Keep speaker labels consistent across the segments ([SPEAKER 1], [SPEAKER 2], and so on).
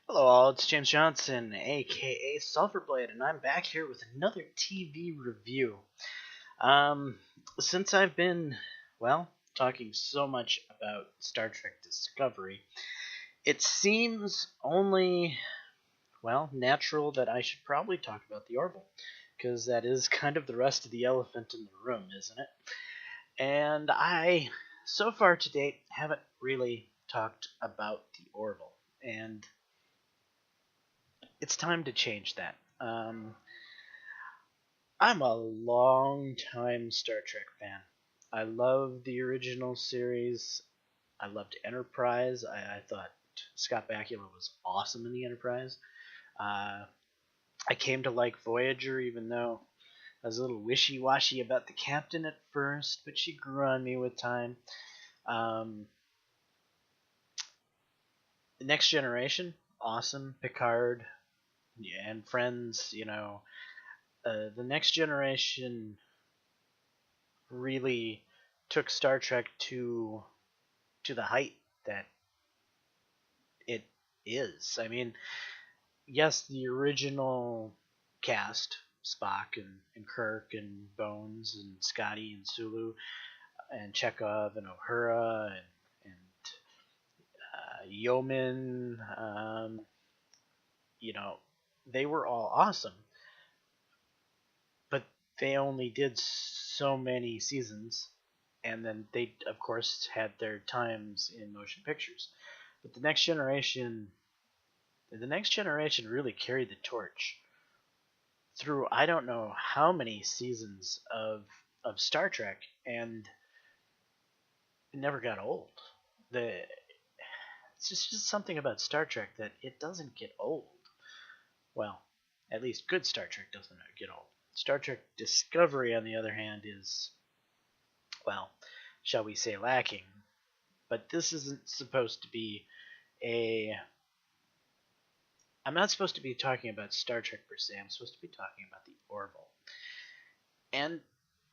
[SPEAKER 1] Hello all, it's James Johnson, aka Sulfurblade, and I'm back here with another TV review. Um, since I've been, talking so much about Star Trek Discovery, it seems only, natural that I should probably talk about the Orville, because that is kind of the rest of the elephant in the room, isn't it? And so far to date, haven't really talked about the Orville, and it's time to change that. I'm a long time Star Trek fan. I love the original series. I loved Enterprise. I thought Scott Bakula was awesome in the Enterprise. Uh, I came to like Voyager, even though I was a little wishy-washy about the captain at first, but she grew on me with time. Um, the Next Generation, awesome. Picard, yeah, and Friends. The Next Generation really took Star Trek to the height that it is. I mean, yes, the original cast, Spock and Kirk and Bones and Scotty and Sulu and Chekhov and Uhura and Yeoman, you know, they were all awesome, but they only did so many seasons, and then they, of course, had their times in motion pictures. But the next generation really carried the torch through I don't know how many seasons of Star Trek, and it never got old. The It's just something about Star Trek that it doesn't get old. Well, at least good Star Trek doesn't get old. Star Trek Discovery, on the other hand, is, well, shall we say, lacking. But this isn't supposed to be a. I'm not supposed to be talking about Star Trek per se. I'm supposed to be talking about the Orville. And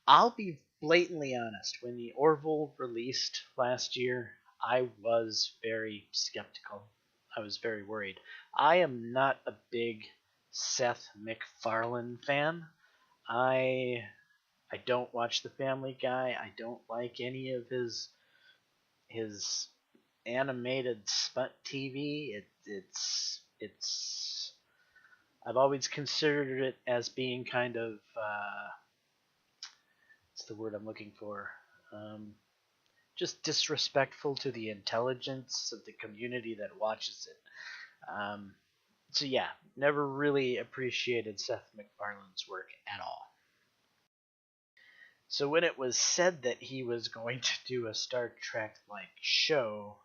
[SPEAKER 1] I'll be blatantly honest. When the Orville released last year, I was very skeptical. I was very worried. I am not a big Seth MacFarlane fan. I I don't watch The Family Guy. I don't like any of his animated smut TV. It's I've always considered it as being kind of what's the word I'm looking for? Um, just disrespectful to the intelligence of the community that watches it. So yeah, never really appreciated Seth MacFarlane's work at all. So when it was said that he was going to do a Star Trek like show,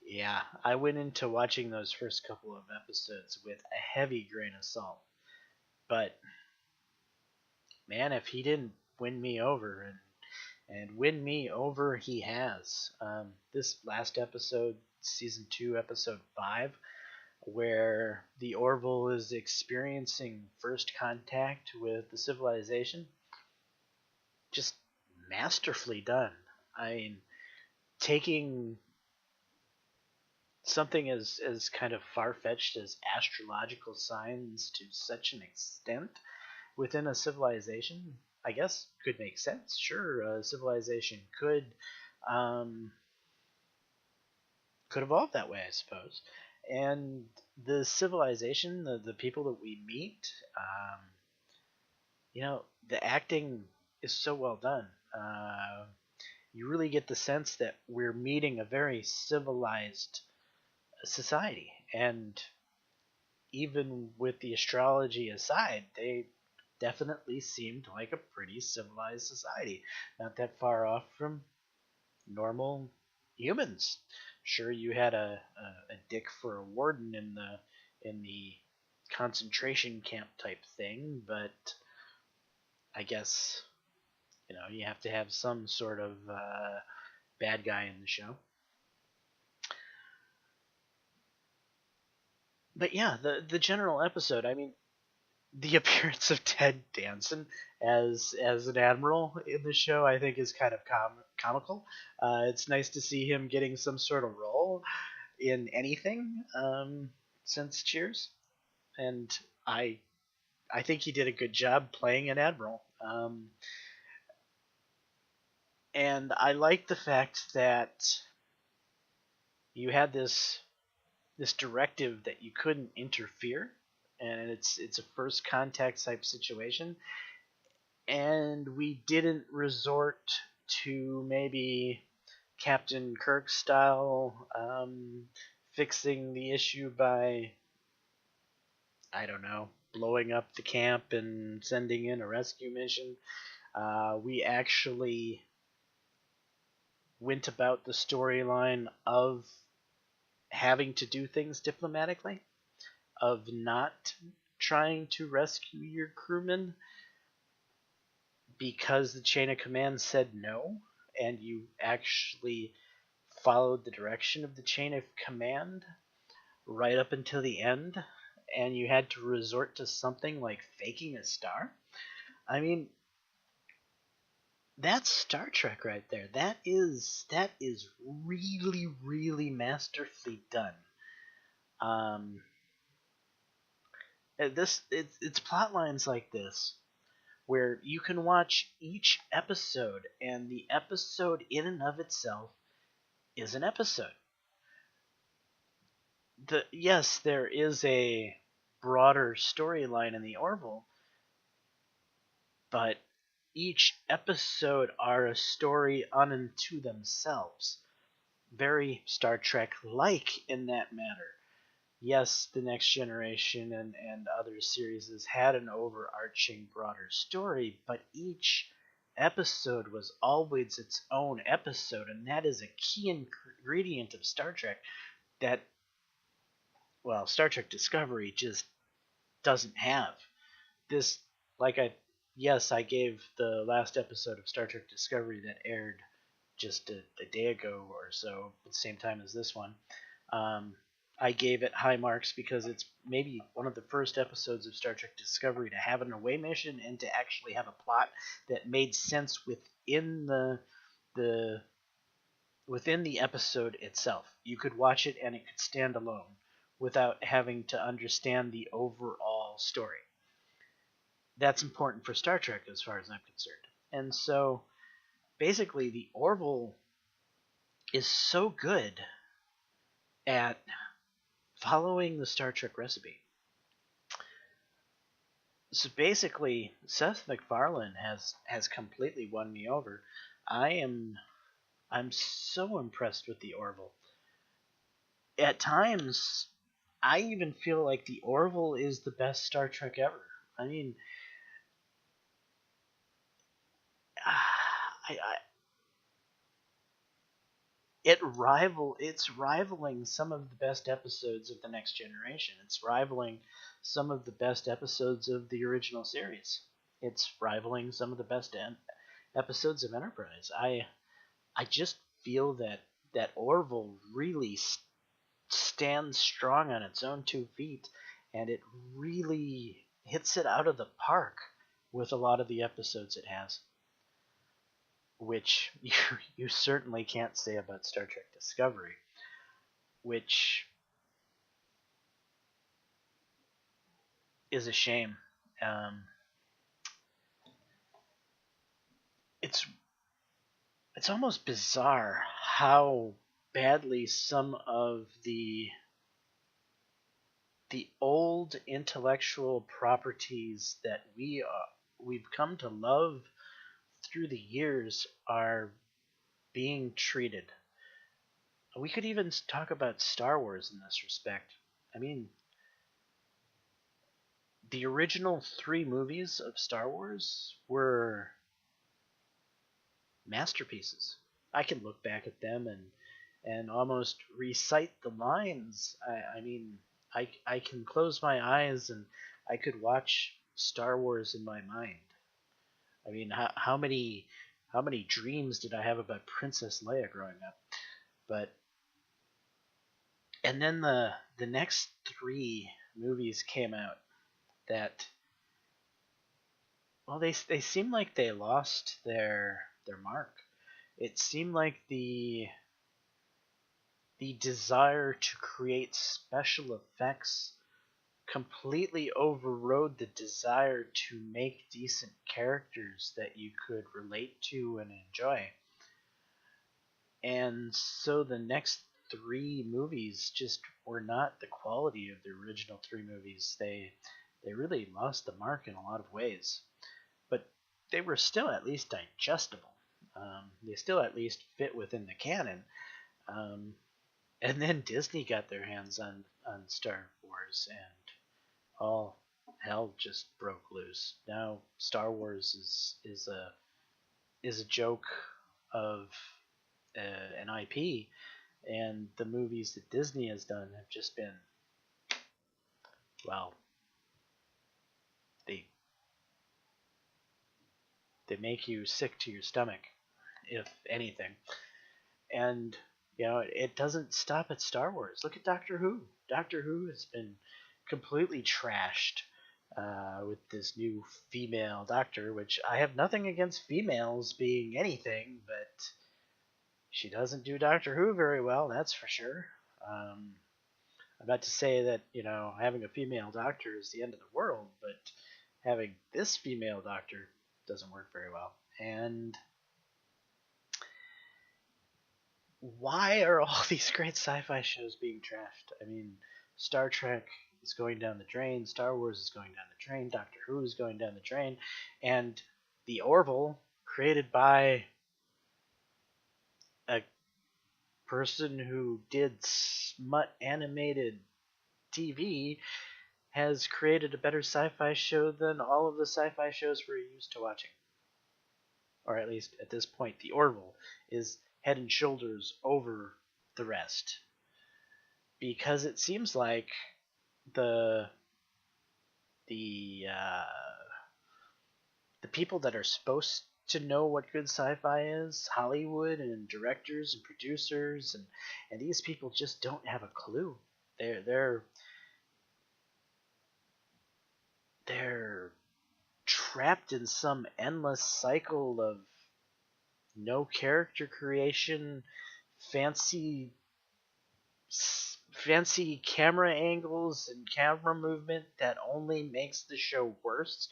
[SPEAKER 1] yeah, I went into watching those first couple of episodes with a heavy grain of salt. But man, if he didn't win me over, and win me over he has. This last episode, season 2, episode 5, where the Orville is experiencing first contact with the civilization, just masterfully done. I mean, taking something as kind of far fetched as astrological signs to such an extent within a civilization, I guess could make sense. Sure, a civilization um, could evolve that way, I suppose. And the civilization, the people that we meet, the acting is so well done. You really get the sense that we're meeting a very civilized society, and even with the astrology aside, they definitely seemed like a pretty civilized society, not that far off from normal humans. Sure, you had a dick for a warden in the concentration camp type thing, but I guess you have to have some sort of bad guy in the show. But yeah, the general episode. I mean, the appearance of Ted Danson as an admiral in the show, I think, is kind of comical. It's nice to see him getting some sort of role. in anything since Cheers, and I I think he did a good job playing an admiral. And I like the fact that you had this directive that you couldn't interfere, and it's a first contact type situation, and we didn't resort to maybe Captain Kirk style fixing the issue by, I don't know, blowing up the camp and sending in a rescue mission. We actually went about the storyline of having to do things diplomatically, of not trying to rescue your crewmen because the chain of command said no, and you actually followed the direction of the chain of command right up until the end, and you had to resort to something like faking a star. I mean, that's Star Trek right there. That is really, really masterfully done. Um, it's plot lines like this where you can watch each episode, and the episode in and of itself is an episode. Yes, there is a broader storyline in the Orville, but each episode are a story unto themselves. Very Star Trek like in that matter. Yes, the Next Generation and other series has had an overarching broader story, but each episode was always its own episode, and that is a key ingredient of Star Trek that, well, Star Trek Discovery just doesn't have. This, like yes, I gave the last episode of Star Trek Discovery that aired just a day ago or so, at the same time as this one. Um, I gave it high marks because it's maybe one of the first episodes of Star Trek Discovery to have an away mission and to actually have a plot that made sense within the within the episode itself. You could watch it and it could stand alone without having to understand the overall story. That's important for Star Trek as far as I'm concerned. And so basically the Orville is so good at following the Star Trek recipe. So basically, Seth MacFarlane has completely won me over. I'm so impressed with the Orville. At times, I even feel like the Orville is the best Star Trek ever. I mean, I it's rivaling some of the best episodes of the Next Generation. It's rivaling some of the best episodes of the original series. It's rivaling some of the best episodes of Enterprise. I just feel that Orville really stands strong on its own 2 feet, and it really hits it out of the park with a lot of the episodes it has, which you certainly can't say about Star Trek Discovery, which is a shame. Um, it's it's almost bizarre how badly some of the old intellectual properties that we've come to love through the years are being treated. We could even talk about Star Wars in this respect. I mean, the original 3 movies of Star Wars were masterpieces. I can look back at them and almost recite the lines. I mean, I can close my eyes and I could watch Star Wars in my mind. I mean, how many dreams did I have about Princess Leia growing up? But and then the next 3 movies came out that, well, they seem like they lost their mark. It seemed like the desire to create special effects completely overrode the desire to make decent characters that you could relate to and enjoy. And so the next three movies just were not the quality of the original three movies. They really lost the mark in a lot of ways, but they were still at least digestible. They still at least fit within the canon. And then Disney got their hands on Star Wars, and all hell just broke loose. Now Star Wars is a joke of an IP, and the movies that Disney has done have just been, well, they they make you sick to your stomach, if anything. And it doesn't stop at Star Wars. Look at Doctor Who. Doctor Who has been completely trashed with this new female doctor, which I have nothing against females being anything, but she doesn't do Doctor Who very well, that's for sure. I'm not to say that, having a female doctor is the end of the world, but having this female doctor doesn't work very well. And why are all these great sci-fi shows being trashed? I mean, Star Trek is going down the drain, Star Wars is going down the drain, Doctor Who is going down the drain, and the Orville, created by a person who did smut animated TV, has created a better sci-fi show than all of the sci-fi shows we're used to watching. Or at least at this point, the Orville is head and shoulders over the rest. Because it seems like the people that are supposed to know what good sci-fi is, Hollywood and directors and producers, and these people just don't have a clue. They're trapped in some endless cycle of no character creation, fancy camera angles and camera movement that only makes the show worse.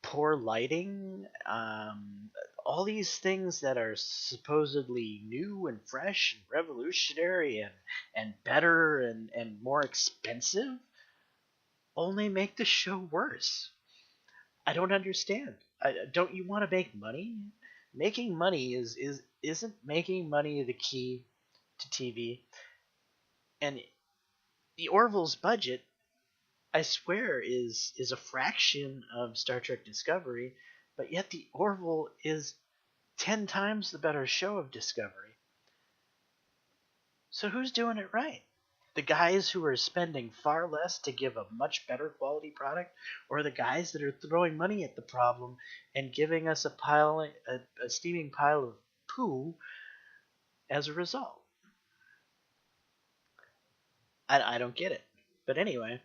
[SPEAKER 1] Poor lighting, all these things that are supposedly new and fresh and revolutionary and better and more expensive only make the show worse. I don't understand. Don't you want to make money? Making money isn't making money the key to TV. And the Orville's budget, I swear, is a fraction of Star Trek Discovery, but yet the Orville is 10 times the better show of Discovery. So who's doing it right? The guys who are spending far less to give a much better quality product, or the guys that are throwing money at the problem and giving us a steaming pile of poo as a result? I don't get it. But anyway,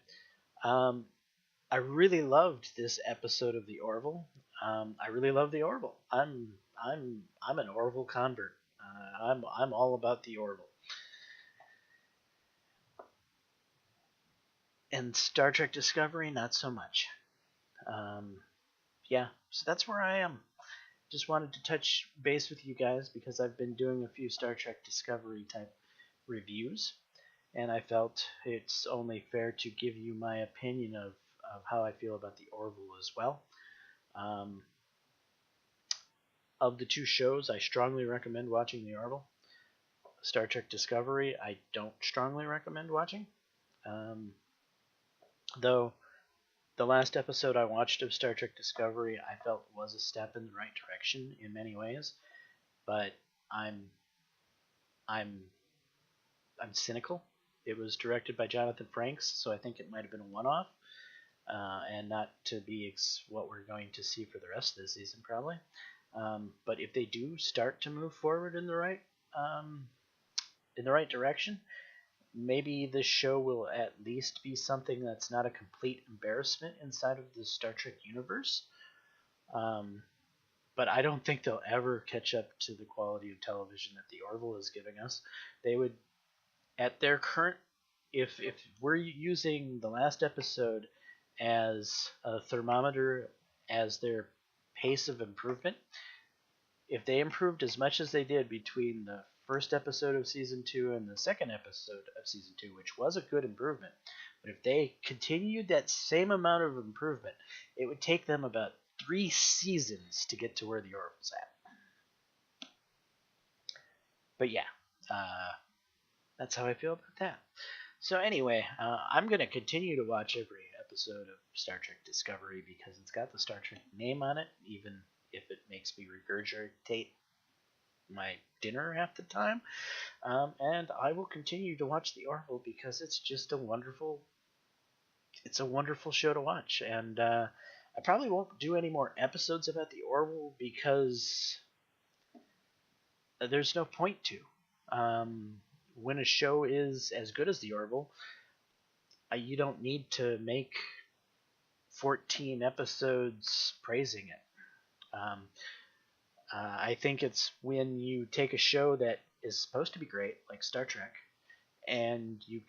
[SPEAKER 1] I really loved this episode of the Orville. I really love the Orville. I'm an Orville convert. I'm all about the Orville. And Star Trek Discovery, not so much. Yeah, so that's where I am. Just wanted to touch base with you guys because I've been doing a few Star Trek Discovery type reviews, and I felt it's only fair to give you my opinion of how I feel about the Orville as well. Of the two shows, I strongly recommend watching the Orville. Star Trek Discovery, I don't strongly recommend watching. Though the last episode I watched of Star Trek Discovery I felt was a step in the right direction in many ways, but I'm cynical. It was directed by Jonathan Frakes, so I think it might have been a one-off, and not to be what we're going to see for the rest of the season probably. But if they do start to move forward in the right direction, maybe the show will at least be something that's not a complete embarrassment inside of the Star Trek universe. but I don't think they'll ever catch up to the quality of television that the Orville is giving us. They would, at their current, if we're using the last episode as a thermometer, as their pace of improvement, if they improved as much as they did between the first episode of season 2 and the second episode of season 2, which was a good improvement, but if they continued that same amount of improvement, it would take them about 3 seasons to get to where the Orville's at. But yeah, that's how I feel about that. So anyway, I'm going to continue to watch every episode of Star Trek Discovery because it's got the Star Trek name on it, even if it makes me regurgitate my dinner half the time. And I will continue to watch the Orville because it's just a wonderful show to watch. And I probably won't do any more episodes about the Orville because there's no point to. When a show is as good as the Orville, you don't need to make 14 episodes praising it. I think it's when you take a show that is supposed to be great, like Star Trek, and you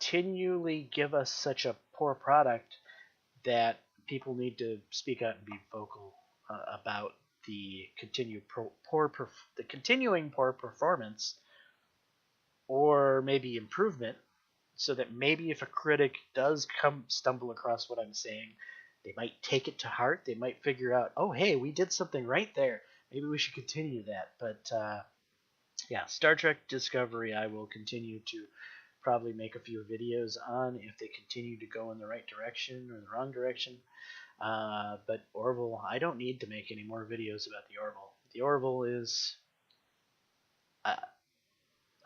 [SPEAKER 1] continually give us such a poor product that people need to speak out and be vocal about the continuing poor performance, or maybe improvement, so that maybe if a critic does stumble across what I'm saying, they might take it to heart. They might figure out, oh, hey, we did something right there. Maybe we should continue that. But yeah, Star Trek Discovery, I will continue to probably make a few videos on if they continue to go in the right direction or the wrong direction. But Orville, I don't need to make any more videos about the Orville. The Orville is,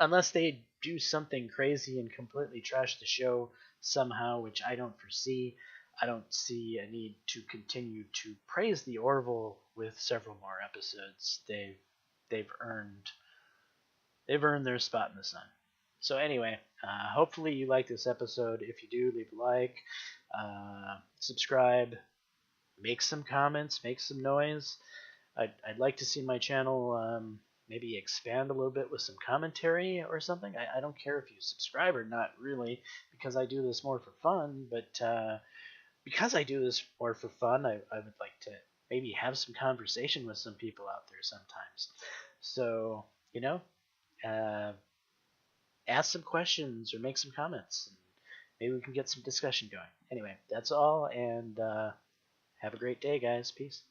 [SPEAKER 1] unless they do something crazy and completely trash the show somehow, which I don't foresee, I don't see a need to continue to praise the Orville with several more episodes. They've earned their spot in the sun. So anyway, hopefully you like this episode. If you do, leave a like, subscribe, make some comments, make some noise. I'd like to see my channel maybe expand a little bit with some commentary or something. I don't care if you subscribe or not, really, because I do this more for fun. But because I do this more for fun, I would like to maybe have some conversation with some people out there sometimes. So, ask some questions or make some comments, and maybe we can get some discussion going. Anyway, that's all, and have a great day, guys. Peace.